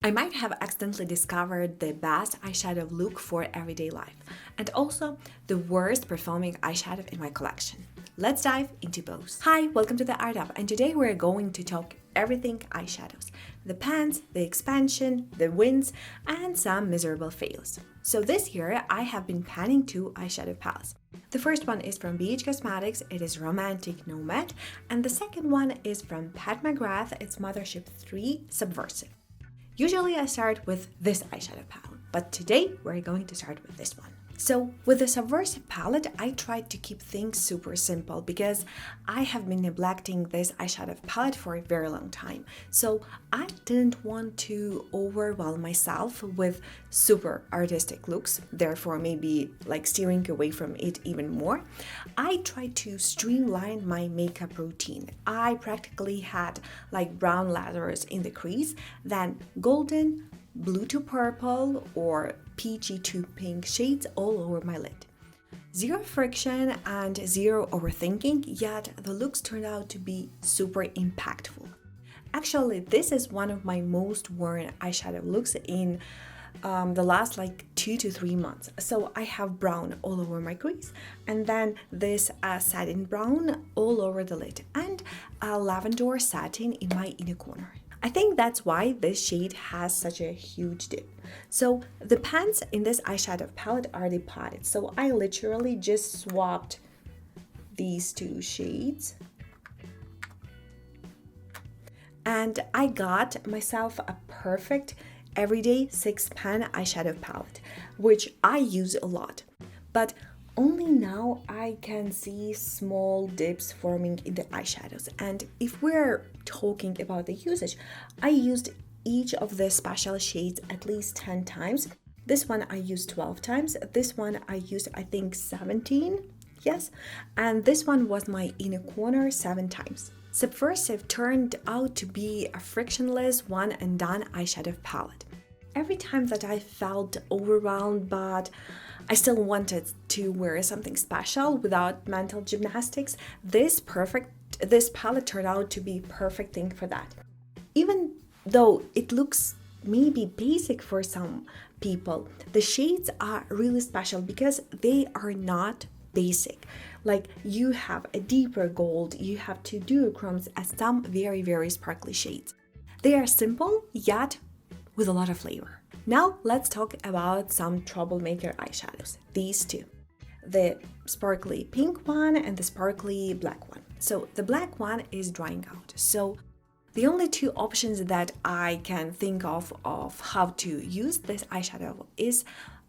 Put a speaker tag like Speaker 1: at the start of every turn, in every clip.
Speaker 1: I might have accidentally discovered the best eyeshadow look for everyday life, and also the worst performing eyeshadow in my collection. Let's dive into both. Hi, welcome to the Art Up, and today we're going to talk everything eyeshadows. The pans, the expansion, the wins, and some miserable fails. So this year, I have been panning two eyeshadow palettes. The first one is from BH Cosmetics, it is Romantic Nomad, and the second one is from McGrath, it's Mothership III Subversive. Usually I start with this eyeshadow palette, but today we're going to start with this one. So with the Subversive palette, I tried to keep things super simple because I have been neglecting this eyeshadow palette for a very long time. So I didn't want to overwhelm myself with super artistic looks, therefore maybe like steering away from it even more. I tried to streamline my makeup routine. I practically had like brown layers in the crease, then golden, blue to purple or peachy to pink shades all over my lid. Zero friction and zero overthinking, yet the looks turned out to be super impactful. Actually, this is one of my most worn eyeshadow looks in the last like 2 to 3 months. So I have brown all over my crease, and then this satin brown all over the lid, and a lavender satin in my inner corner. I think that's why this shade has such a huge dip. So the pans in this eyeshadow palette are the potted. So I literally just swapped these two shades. And I got myself a perfect everyday 6-pan eyeshadow palette, which I use a lot. But only now I can see small dips forming in the eyeshadows. And if we're talking about the usage, I used each of the special shades at least 10 times. This one I used 12 times. This one I used I think 17, yes. And this one was my inner corner 7 times. Subversive turned out to be a frictionless one and done eyeshadow palette. Every time that I felt overwhelmed, but I still wanted to wear something special without mental gymnastics, this palette turned out to be perfect thing for that. Even though it looks maybe basic for some people, the shades are really special because they are not basic. Like you have a deeper gold, you have two duochromes and some very, very sparkly shades. They are simple, yet with a lot of flavor. Now let's talk about some troublemaker eyeshadows. These two, the sparkly pink one and the sparkly black one. So the black one is drying out. So the only two options that I can think of how to use this eyeshadow is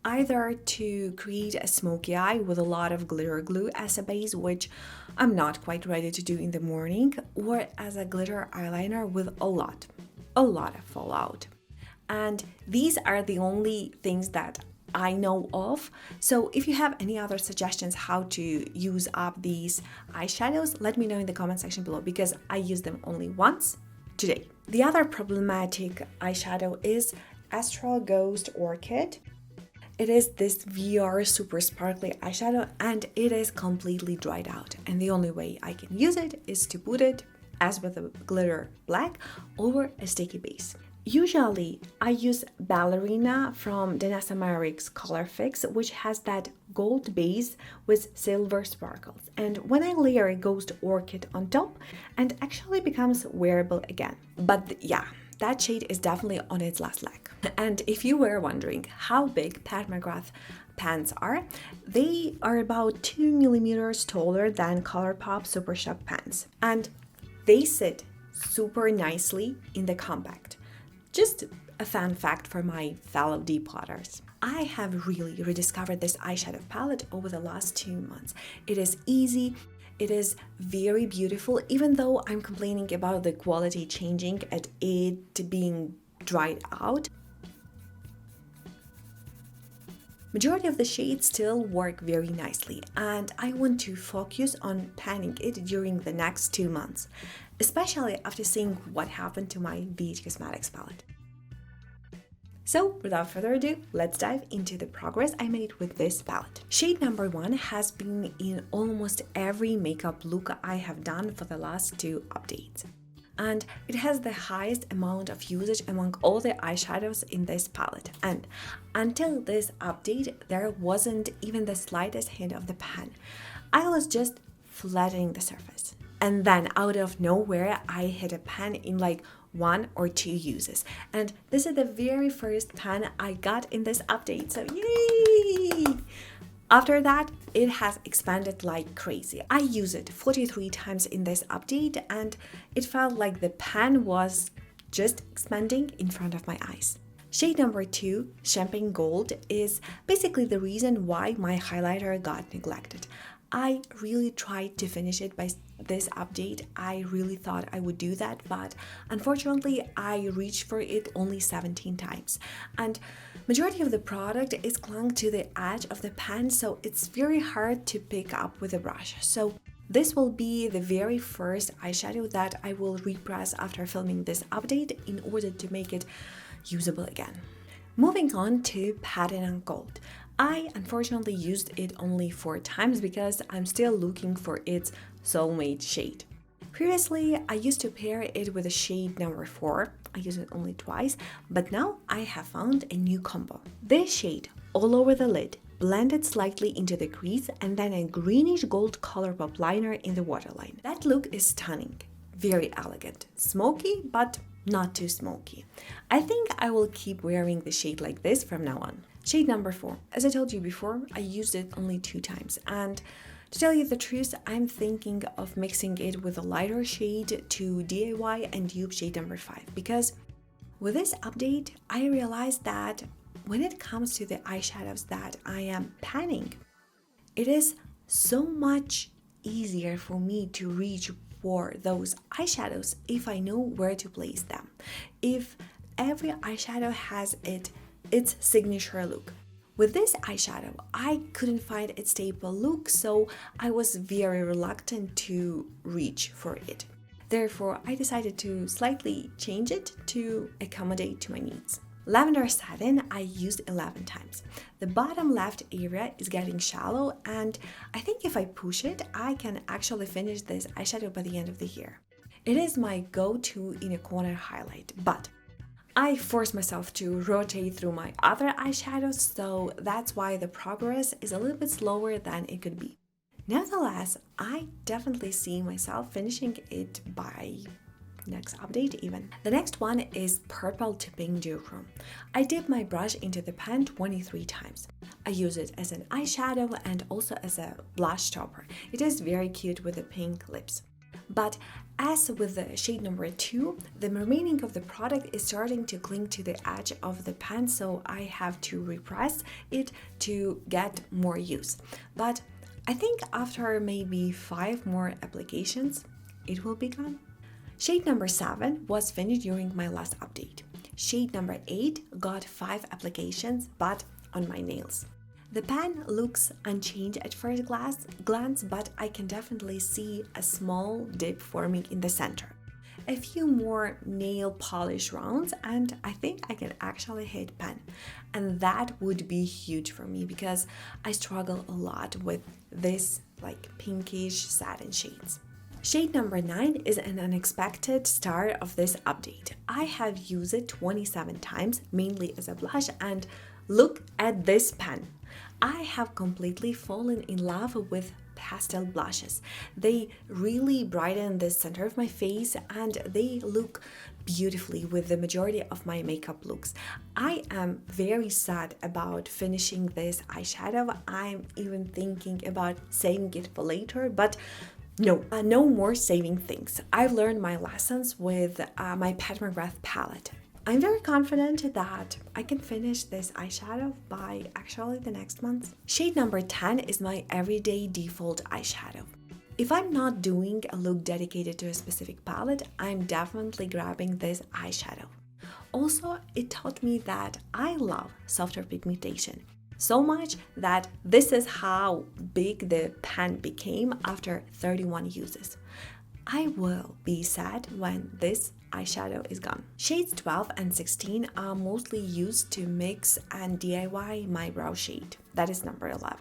Speaker 1: either to create a smoky eye with a lot of glitter glue as a base, which I'm not quite ready to do in the morning, or as a glitter eyeliner with a lot of fallout. And these are the only things that I know of. So if you have any other suggestions how to use up these eyeshadows, let me know in the comment section below because I used them only once today. The other problematic eyeshadow is Astral Ghost Orchid. It is this VR super sparkly eyeshadow and it is completely dried out. And the only way I can use it is to put it, as with the glitter black, over a sticky base. Usually, I use Ballerina from Danessa Meyericks Color Fix, which has that gold base with silver sparkles. And when I layer a Ghost Orchid on top, it actually becomes wearable again. But yeah, that shade is definitely on its last leg. And if you were wondering how big Pat McGrath pans are, they are about 2 millimeters taller than ColourPop Super Shock pans. And they sit super nicely in the compact. Just a fun fact for my fellow depotters. I have really rediscovered this eyeshadow palette over the last 2 months. It is easy, it is very beautiful, even though I'm complaining about the quality changing and it being dried out. Majority of the shades still work very nicely, and I want to focus on panning it during the next 2 months, especially after seeing what happened to my BH Cosmetics palette. So without further ado, let's dive into the progress I made with this palette. Shade number 1 has been in almost every makeup look I have done for the last 2 updates. and it has the highest amount of usage among all the eyeshadows in this palette. And until this update, there wasn't even the slightest hint of the pan. I was just flattening the surface. And then out of nowhere, I hit a pan in like 1 or 2 uses. And this is the very first pan I got in this update, so yay! After that, it has expanded like crazy. I used it 43 times in this update, and it felt like the pan was just expanding in front of my eyes. Shade number 2, Champagne Gold, is basically the reason why my highlighter got neglected. I really tried to finish it by this update. I really thought I would do that, but unfortunately I reached for it only 17 times. And majority of the product is clung to the edge of the pan, so it's very hard to pick up with a brush. So this will be the very first eyeshadow that I will repress after filming this update in order to make it usable again. Moving on to Patina Gold. I unfortunately used it only 4 times because I'm still looking for its soulmate shade. Previously, I used to pair it with a shade number 4. I used it only twice, but now I have found a new combo. This shade, all over the lid, blended slightly into the crease, and then a greenish gold color pop liner in the waterline. That look is stunning, very elegant, smoky, but not too smoky. I think I will keep wearing the shade like this from now on. Shade number 4. As I told you before, I used it only 2 times, and to tell you the truth, I'm thinking of mixing it with a lighter shade to DIY and dupe shade number 5, because with this update, I realized that when it comes to the eyeshadows that I am panning, it is so much easier for me to reach for those eyeshadows if I know where to place them. If every eyeshadow has its signature look. With this eyeshadow, I couldn't find its staple look, so I was very reluctant to reach for it. Therefore, I decided to slightly change it to accommodate to my needs. Lavender Satin I used 11 times. The bottom left area is getting shallow, and I think if I push it, I can actually finish this eyeshadow by the end of the year. It is my go-to in a corner highlight, but I force myself to rotate through my other eyeshadows, so that's why the progress is a little bit slower than it could be. Nevertheless, I definitely see myself finishing it by next update even. The next one is Purple to Pink Duochrome. I dip my brush into the pan 23 times. I use it as an eyeshadow and also as a blush topper. It is very cute with the pink lips. But as with the shade number 2, the remaining of the product is starting to cling to the edge of the pan, so I have to repress it to get more use. But I think after maybe 5 more applications, it will be gone. Shade number 7 was finished during my last update. Shade number 8 got 5 applications, but on my nails. The pan looks unchanged at first glance, but I can definitely see a small dip forming in the center. A few more nail polish rounds and I think I can actually hit pan. And that would be huge for me because I struggle a lot with this like pinkish satin shades. Shade number 9 is an unexpected star of this update. I have used it 27 times, mainly as a blush, and look at this pan. I have completely fallen in love with pastel blushes. They really brighten the center of my face and they look beautifully with the majority of my makeup looks. I am very sad about finishing this eyeshadow. I'm even thinking about saving it for later, but no more saving things. I've learned my lessons with my Pat McGrath palette. I'm very confident that I can finish this eyeshadow by actually the next month. Shade number 10 is my everyday default eyeshadow. If I'm not doing a look dedicated to a specific palette, I'm definitely grabbing this eyeshadow. Also, it taught me that I love softer pigmentation. So much that this is how big the pan became after 31 uses. I will be sad when this eyeshadow is gone. Shades 12 and 16 are mostly used to mix and DIY my brow shade. That is number 11.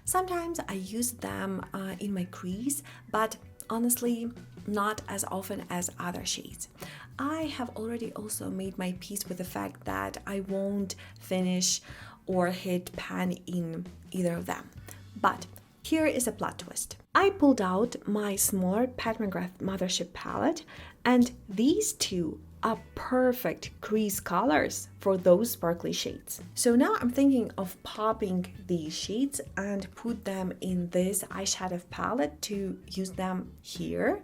Speaker 1: Sometimes I use them in my crease, but honestly not as often as other shades. I have already also made my peace with the fact that I won't finish or hit pan in either of them. But here is a plot twist. I pulled out my smaller McGrath Mothership palette, and these two are perfect crease colors for those sparkly shades. So now I'm thinking of popping these shades and put them in this eyeshadow palette to use them here.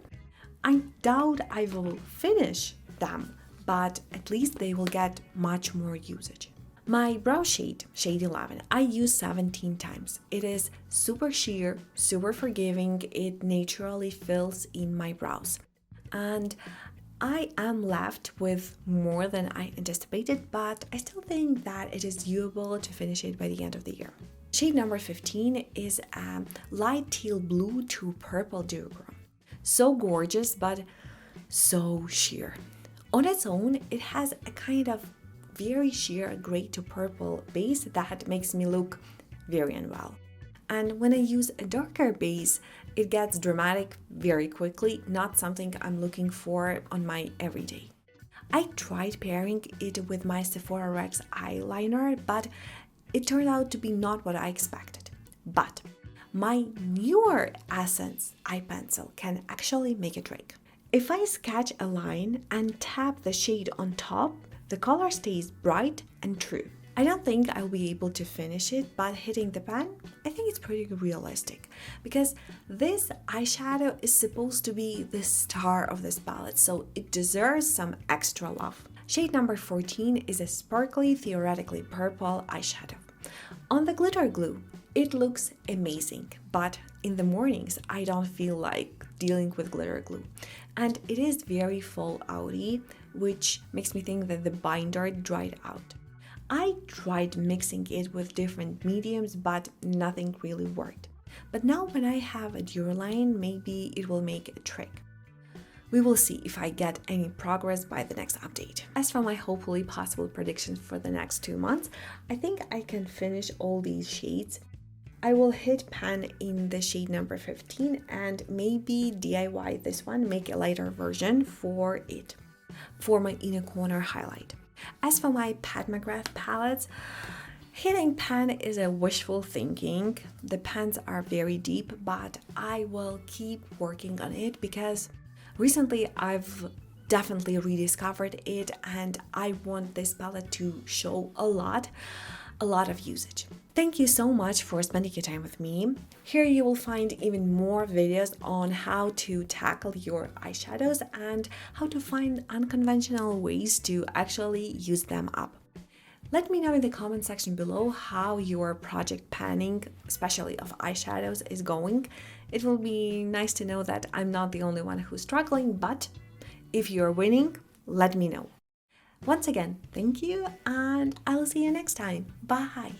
Speaker 1: I doubt I will finish them, but at least they will get much more usage. My brow shade, shade 11, I use 17 times. It is super sheer, super forgiving. It naturally fills in my brows. And I am left with more than I anticipated, but I still think that it is doable to finish it by the end of the year. Shade number 15 is a light teal blue to purple duochrome. So gorgeous, but so sheer. On its own, it has a kind of very sheer gray to purple base that makes me look very unwell. And when I use a darker base, it gets dramatic very quickly, not something I'm looking for on my everyday. I tried pairing it with my Sephora Rex eyeliner, but it turned out to be not what I expected. But my newer Essence eye pencil can actually make a trick. If I sketch a line and tap the shade on top, the color stays bright and true. I don't think I'll be able to finish it, but hitting the pan, I think it's pretty realistic because this eyeshadow is supposed to be the star of this palette, so it deserves some extra love. Shade number 14 is a sparkly, theoretically purple eyeshadow. On the glitter glue, it looks amazing, but in the mornings, I don't feel like dealing with glitter glue. And it is very fallouty, which makes me think that the binder dried out. I tried mixing it with different mediums, but nothing really worked. But now when I have a Duraline, maybe it will make a trick. We will see if I get any progress by the next update. As for my hopefully possible predictions for the next 2 months, I think I can finish all these shades. I will hit pan in the shade number 15 and maybe DIY this one, make a lighter version for it, for my inner corner highlight. As for my Pat McGrath palettes, hitting pan is a wishful thinking. The pans are very deep, but I will keep working on it because recently I've definitely rediscovered it and I want this palette to show a lot of usage. Thank you so much for spending your time with me. Here you will find even more videos on how to tackle your eyeshadows and how to find unconventional ways to actually use them up. Let me know in the comment section below how your project planning, especially of eyeshadows, is going. It will be nice to know that I'm not the only one who's struggling, but if you're winning, let me know. Once again, thank you, and I'll see you next time. Bye!